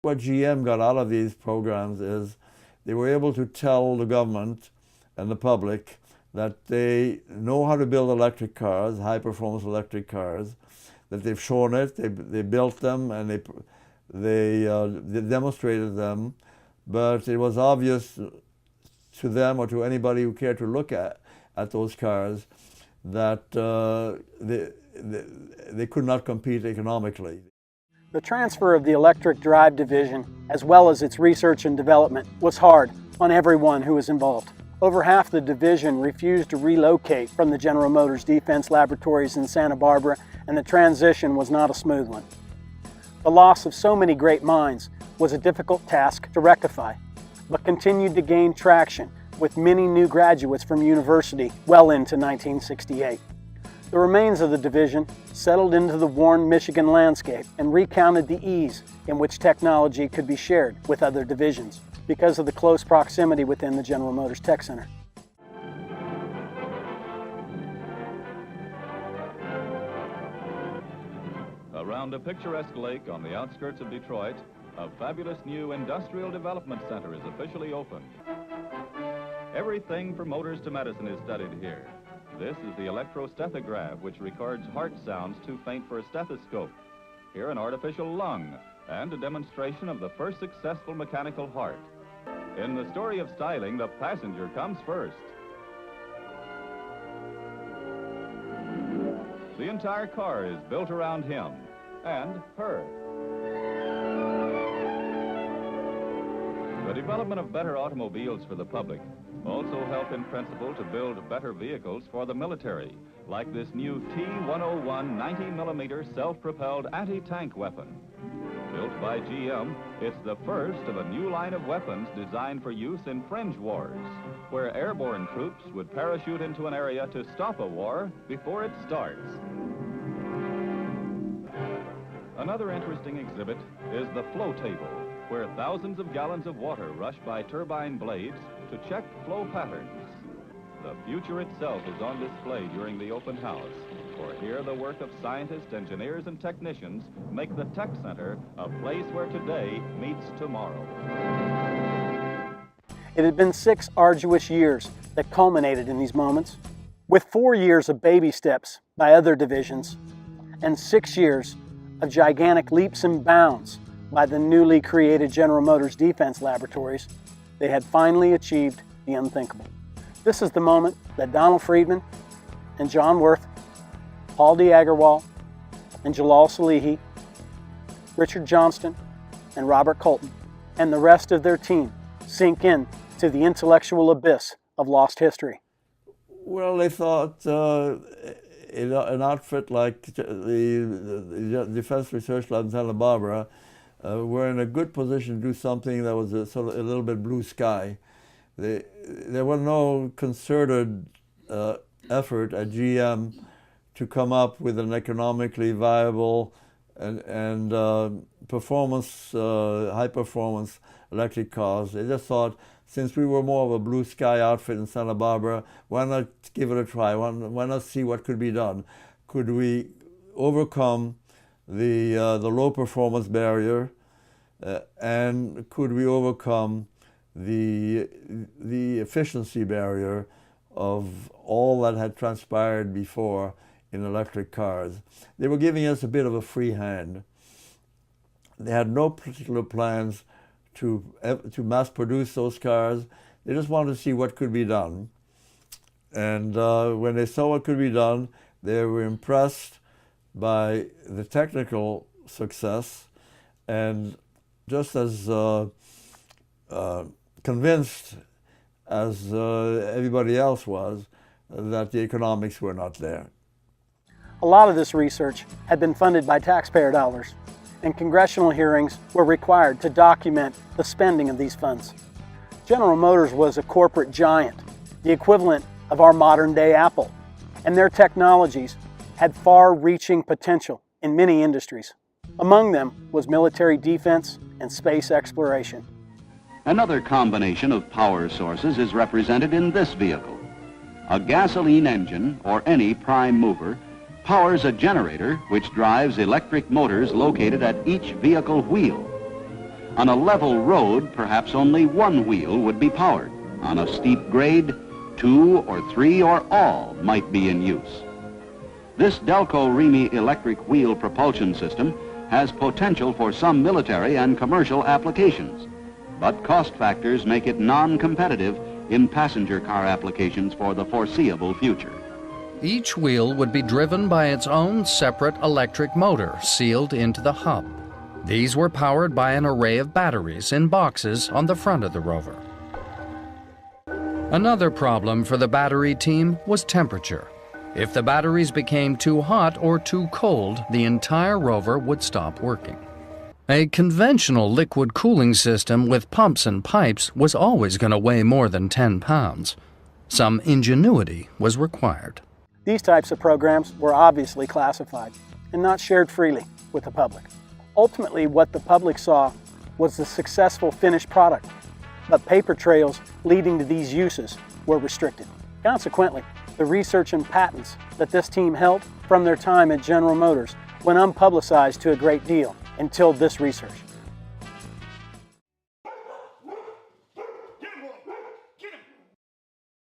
what GM got out of these programs is they were able to tell the government and the public that they know how to build electric cars, high-performance electric cars, that they've shown it, they built them, and they demonstrated them, but it was obvious to them or to anybody who cared to look at those cars that they could not compete economically. The transfer of the electric drive division, as well as its research and development, was hard on everyone who was involved. Over half the division refused to relocate from the General Motors Defense Laboratories in Santa Barbara, and the transition was not a smooth one. The loss of so many great minds was a difficult task to rectify, but continued to gain traction with many new graduates from university well into 1968. The remains of the division settled into the Warren, Michigan landscape and recounted the ease in which technology could be shared with other divisions because of the close proximity within the General Motors Tech Center. Around a picturesque lake on the outskirts of Detroit, a fabulous new industrial development center is officially opened. Everything from motors to medicine is studied here. This is the electrostethograph, which records heart sounds too faint for a stethoscope. Here, an artificial lung and a demonstration of the first successful mechanical heart. In the story of styling, the passenger comes first. The entire car is built around him and her. The development of better automobiles for the public also help in principle to build better vehicles for the military, like this new T-101 90mm self-propelled anti-tank weapon. Built by GM, it's the first of a new line of weapons designed for use in fringe wars, where airborne troops would parachute into an area to stop a war before it starts. Another interesting exhibit is the flow table, where thousands of gallons of water rush by turbine blades to check flow patterns. The future itself is on display during the open house, for here the work of scientists, engineers, and technicians make the Tech Center a place where today meets tomorrow. It had been 6 arduous years that culminated in these moments, with 4 years of baby steps by other divisions, and 6 years of gigantic leaps and bounds by the newly created General Motors Defense Laboratories. They had finally achieved the unthinkable. This is the moment that Donald Friedman and John Worth, Paul D. Agarwal and Jalal Salehi, Richard Johnston and Robert Colton, and the rest of their team sink in to the intellectual abyss of lost history. Well, they thought an outfit like the Defense Research Lab in Santa Barbara were in a good position to do something that was a little bit blue sky. There was no concerted effort at GM to come up with an economically viable and high-performance electric cars. They just thought, since we were more of a blue sky outfit in Santa Barbara, why not give it a try? Why not see what could be done? Could we overcome the low performance barrier, and could we overcome the efficiency barrier of all that had transpired before in electric cars? They were giving us a bit of a free hand. They had no particular plans to mass produce those cars. They just wanted to see what could be done. And when they saw what could be done, they were impressed by the technical success and just as convinced as everybody else was that the economics were not there. A lot of this research had been funded by taxpayer dollars, and congressional hearings were required to document the spending of these funds. General Motors was a corporate giant, the equivalent of our modern-day Apple, and their technologies had far-reaching potential in many industries. Among them was military defense and space exploration. Another combination of power sources is represented in this vehicle. A gasoline engine, or any prime mover, powers a generator which drives electric motors located at each vehicle wheel. On a level road, perhaps only one wheel would be powered. On a steep grade, 2 or 3 or all might be in use. This Delco-Remy electric wheel propulsion system has potential for some military and commercial applications, but cost factors make it non-competitive in passenger car applications for the foreseeable future. Each wheel would be driven by its own separate electric motor sealed into the hub. These were powered by an array of batteries in boxes on the front of the rover. Another problem for the battery team was temperature. If the batteries became too hot or too cold, the entire rover would stop working. A conventional liquid cooling system with pumps and pipes was always going to weigh more than 10 pounds. Some ingenuity was required. These types of programs were obviously classified and not shared freely with the public. Ultimately, what the public saw was the successful finished product, but paper trails leading to these uses were restricted. Consequently, the research and patents that this team held from their time at General Motors went unpublicized to a great deal until this research.